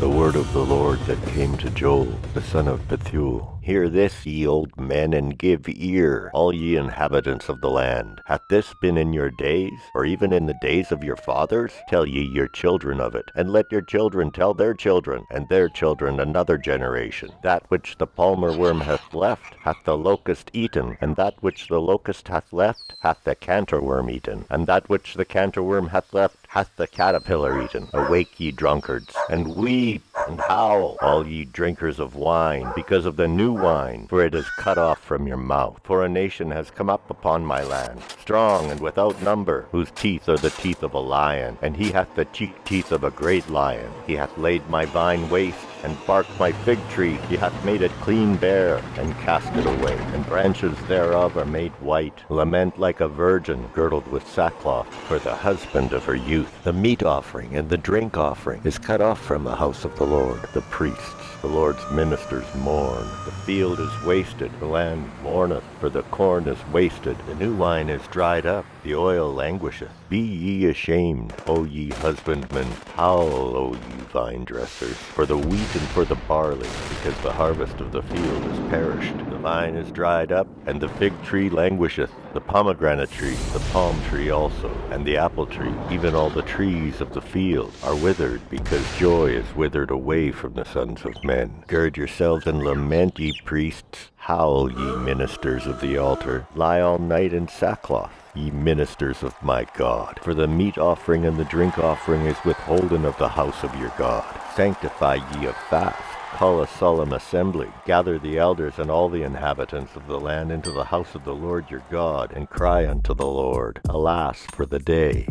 the word of the Lord that came to Joel, the son of Pethuel. Hear this, ye old men, and give ear, all ye inhabitants of the land. Hath this been in your days, or even in the days of your fathers? Tell ye your children of it, and let your children tell their children, and their children another generation. That which the palmer worm hath left, hath the locust eaten, and that which the locust hath left, hath the cankerworm eaten, and that which the cankerworm hath left, hath the caterpillar eaten. Awake, ye drunkards, and weep and howl, all ye drinkers of wine, because of the new wine, for it is cut off from your mouth. For a nation has come up upon my land, strong and without number, whose teeth are the teeth of a lion, and he hath the cheek teeth of a great lion. He hath laid my vine waste, and barked my fig tree. He hath made it clean bare, and cast it away, and branches thereof are made white. Lament like a virgin girdled with sackcloth for the husband of her youth. The meat offering and the drink offering is cut off from the house of the Lord. The priests, the Lord's ministers, mourn. The field is wasted, the land mourneth, for the corn is wasted. The new wine is dried up, the oil languisheth. Be ye ashamed, O ye husbandmen, howl, O ye vine dressers, for the wheat and for the barley, because the harvest of the field is perished. The vine is dried up, and the fig tree languisheth, the pomegranate tree, the palm tree also, and the apple tree, even all the trees of the field are withered, because joy is withered away from the sons of men. Gird yourselves and lament, ye priests, howl, ye ministers of the altar, lie all night in sackcloth, ye ministers of my God. For the meat offering and the drink offering is withholden of the house of your God. Sanctify ye a fast. Call a solemn assembly, gather the elders and all the inhabitants of the land into the house of the Lord your God, and cry unto the Lord. Alas, for the day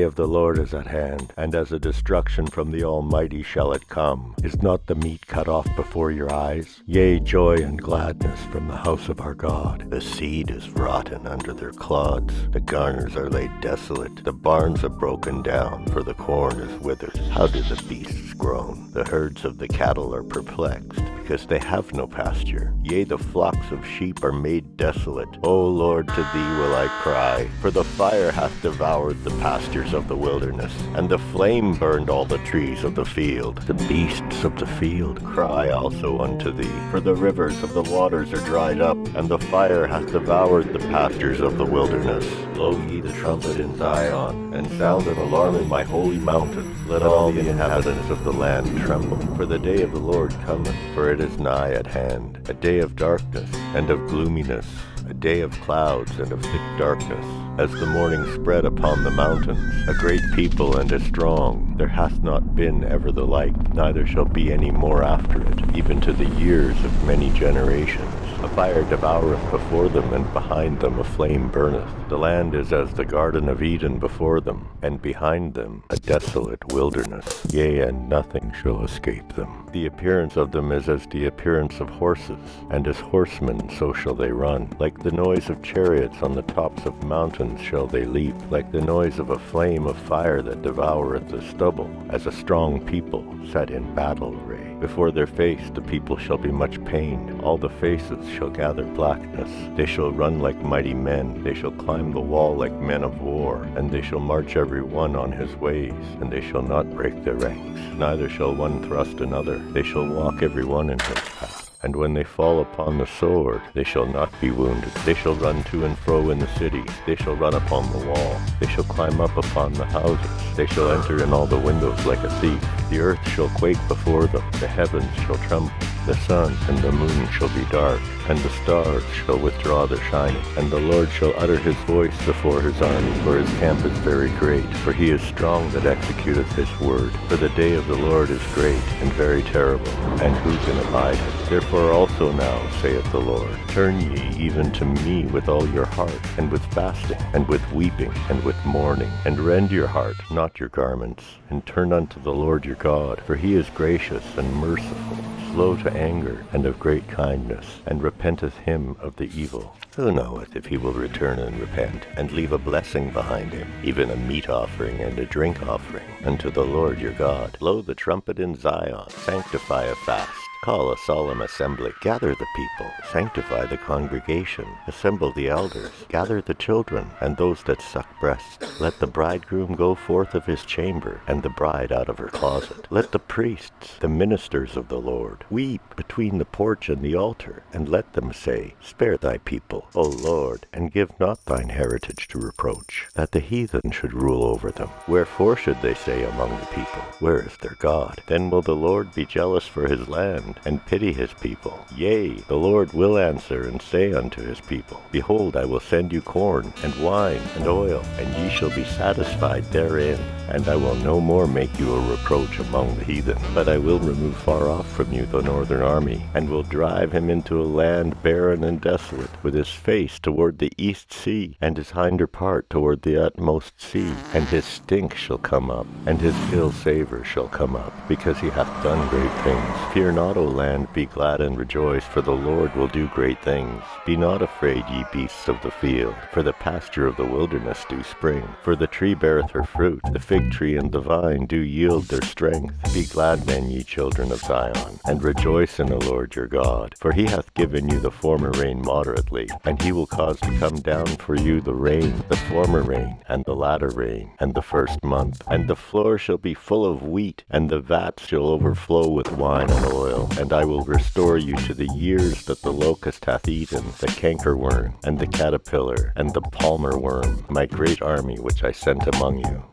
of the Lord is at hand, and as a destruction from the Almighty shall it come. Is not the meat cut off before your eyes? Yea, joy and gladness from the house of our God. The seed is rotten under their clods, the garners are laid desolate, the barns are broken down, for the corn is withered. How do the beasts groan? The herds of the cattle are perplexed, because they have no pasture. Yea, the flocks of sheep are made desolate. O Lord, to thee will I cry, for the fire hath devoured the pastures of the wilderness, and the flame burned all the trees of the field. The beasts of the field cry also unto thee, for the rivers of the waters are dried up, and the fire hath devoured the pastures of the wilderness. Blow ye the trumpet in Zion, and sound an alarm in my holy mountain. Let all the inhabitants of the land tremble, for the day of the Lord cometh, for it is nigh at hand, a day of darkness and of gloominess, a day of clouds and of thick darkness. As the morning spread upon the mountains, a great people and a strong, there hath not been ever the like, neither shall be any more after it, even to the years of many generations. A fire devoureth before them, and behind them a flame burneth. The land is as the Garden of Eden before them, and behind them a desolate wilderness. Yea, and nothing shall escape them. The appearance of them is as the appearance of horses, and as horsemen so shall they run. Like the noise of chariots on the tops of mountains shall they leap, like the noise of a flame of fire that devoureth the stubble, as a strong people set in battle array. Before their face the people shall be much pained, all the faces shall gather blackness. They shall run like mighty men, they shall climb the wall like men of war, and they shall march every one on his ways, and they shall not break their ranks, neither shall one thrust another, they shall walk every one in his path. And when they fall upon the sword, they shall not be wounded. They shall run to and fro in the city. They shall run upon the wall. They shall climb up upon the houses. They shall enter in all the windows like a thief. The earth shall quake before them. The heavens shall tremble. The sun and the moon shall be dark, and the stars shall withdraw their shining. And the Lord shall utter his voice before his army, for his camp is very great. For he is strong that executeth his word. For the day of the Lord is great and very terrible, and who can abide it? Therefore also now, saith the Lord, turn ye even to me with all your heart, and with fasting, and with weeping, and with mourning, and rend your heart, not your garments, and turn unto the Lord your God, for he is gracious and merciful, slow to anger, and of great kindness, and repenteth him of the evil. Who knoweth if he will return and repent, and leave a blessing behind him, even a meat offering and a drink offering, unto the Lord your God? Blow the trumpet in Zion, sanctify a fast, Call a solemn assembly, gather the people, sanctify the congregation, assemble the elders, gather the children, and those that suck breasts. Let the bridegroom go forth of his chamber, and the bride out of her closet. Let the priests, the ministers of the Lord, weep between the porch and the altar, and let them say, Spare thy people, O Lord, and give not thine heritage to reproach, that the heathen should rule over them. Wherefore should they say among the people, Where is their God? Then will the Lord be jealous for his land, and pity his people. Yea, the Lord will answer and say unto his people, Behold, I will send you corn, and wine, and oil, and ye shall be satisfied therein. And I will no more make you a reproach among the heathen, but I will remove far off from you the northern army, and will drive him into a land barren and desolate, with his face toward the east sea, and his hinder part toward the utmost sea. And his stink shall come up, and his ill savour shall come up, because he hath done great things. Fear not, O land, be glad and rejoice, for the Lord will do great things. Be not afraid, ye beasts of the field, for the pasture of the wilderness do spring. For the tree beareth her fruit, the fig tree and the vine do yield their strength. Be glad then, ye children of Zion, and rejoice in the Lord your God. For he hath given you the former rain moderately, and he will cause to come down for you the rain, the former rain, and the latter rain, and the first month. And the floor shall be full of wheat, and the vats shall overflow with wine and oil. And I will restore you to the years that the locust hath eaten, the cankerworm, and the caterpillar, and the palmer worm, my great army which I sent among you.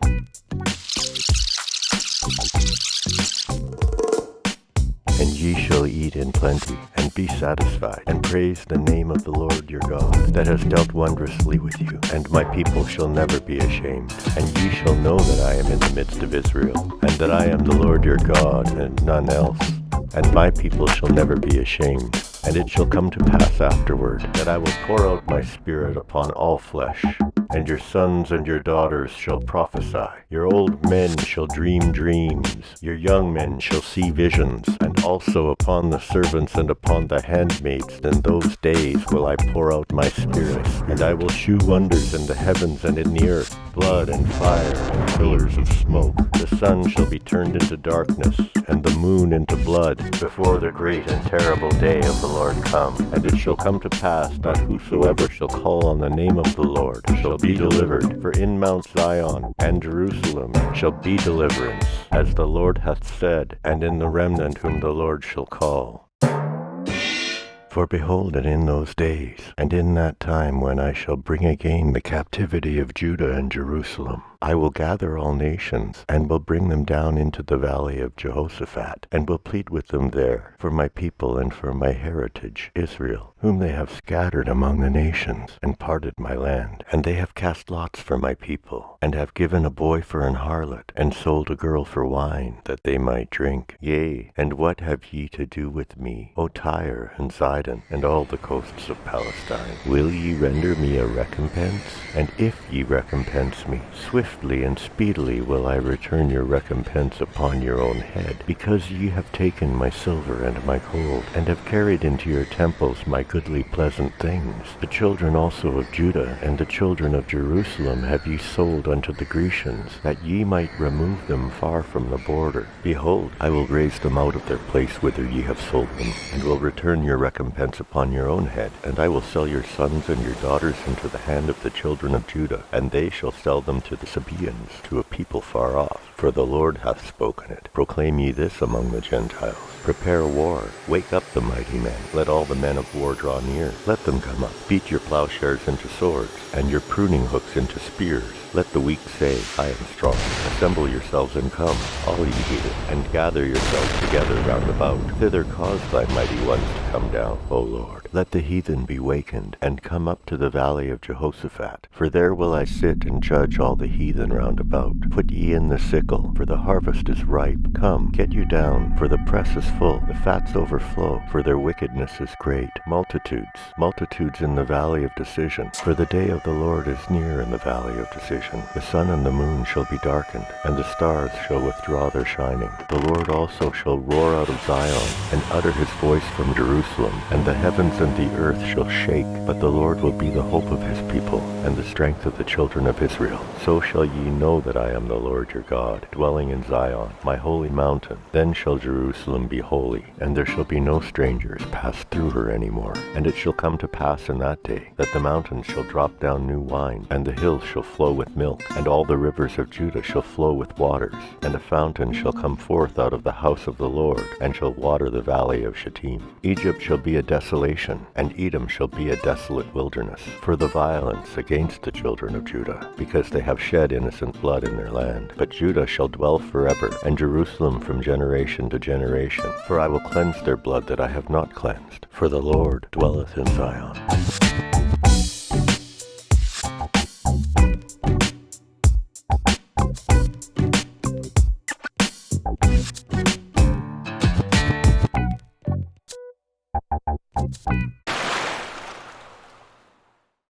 And ye shall eat in plenty, and be satisfied, and praise the name of the Lord your God, that has dealt wondrously with you. And my people shall never be ashamed. And ye shall know that I am in the midst of Israel, and that I am the Lord your God, and none else. And my people shall never be ashamed. And it shall come to pass afterward, that I will pour out my spirit upon all flesh, and your sons and your daughters shall prophesy. Your old men shall dream dreams, your young men shall see visions, and also upon the servants and upon the handmaids in those days will I pour out my spirit. And I will shew wonders in the heavens and in the earth, blood and fire and pillars of smoke. The sun shall be turned into darkness, and the moon into blood, before the great and terrible day of the Lord come. And it shall come to pass that whosoever shall call on the name of the Lord shall be delivered. For in Mount Zion and Jerusalem shall be deliverance, as the Lord hath said, and in the remnant whom the Lord shall call. For behold, and in those days, and in that time when I shall bring again the captivity of Judah and Jerusalem, I will gather all nations, and will bring them down into the valley of Jehoshaphat, and will plead with them there for my people and for my heritage, Israel, whom they have scattered among the nations, and parted my land. And they have cast lots for my people, and have given a boy for an harlot, and sold a girl for wine, that they might drink. Yea, and what have ye to do with me, O Tyre and Zidon, and all the coasts of Palestine? Will ye render me a recompense? And if ye recompense me, swiftly and speedily will I return your recompense upon your own head, because ye have taken my silver and my gold, and have carried into your temples my goodly pleasant things. The children also of Judah and the children of Jerusalem have ye sold unto the Grecians, that ye might remove them far from the border. Behold, I will raise them out of their place whither ye have sold them, and will return your recompense upon your own head. And I will sell your sons and your daughters into the hand of the children of Judah, and they shall sell them to the Sabaeans, to a people far off. For the Lord hath spoken it. Proclaim ye this among the Gentiles. Prepare war. Wake up the mighty men. Let all the men of war draw near. Let them come up. Beat your plowshares into swords, and your pruning hooks into spears. Let the weak say, I am strong. Assemble yourselves and come, all ye heathen, and gather yourselves together round about. Thither cause thy mighty ones to come down, O Lord. Let the heathen be wakened, and come up to the valley of Jehoshaphat. For there will I sit and judge all the heathen round about. Put ye in the sickle, for the harvest is ripe. Come, get you down, for the press is full, the fats overflow, for their wickedness is great. Multitudes, multitudes in the valley of decision. For the day of the Lord is near in the valley of decision. The sun and the moon shall be darkened, and the stars shall withdraw their shining. The Lord also shall roar out of Zion, and utter his voice from Jerusalem, and the heavens and the earth shall shake. But the Lord will be the hope of his people, and the strength of the children of Israel. So shall ye know that I am the Lord your God, dwelling in Zion, my holy mountain. Then shall Jerusalem be holy, and there shall be no strangers pass through her any more. And it shall come to pass in that day, that the mountains shall drop down new wine, and the hills shall flow with milk, and all the rivers of Judah shall flow with waters. And a fountain shall come forth out of the house of the Lord, and shall water the valley of Shittim. Egypt shall be a desolation, and Edom shall be a desolate wilderness, for the violence against the children of Judah, because they have shed innocent blood in their land. But Judah shall dwell forever, and Jerusalem from generation to generation. For I will cleanse their blood that I have not cleansed, for the Lord dwelleth in Zion.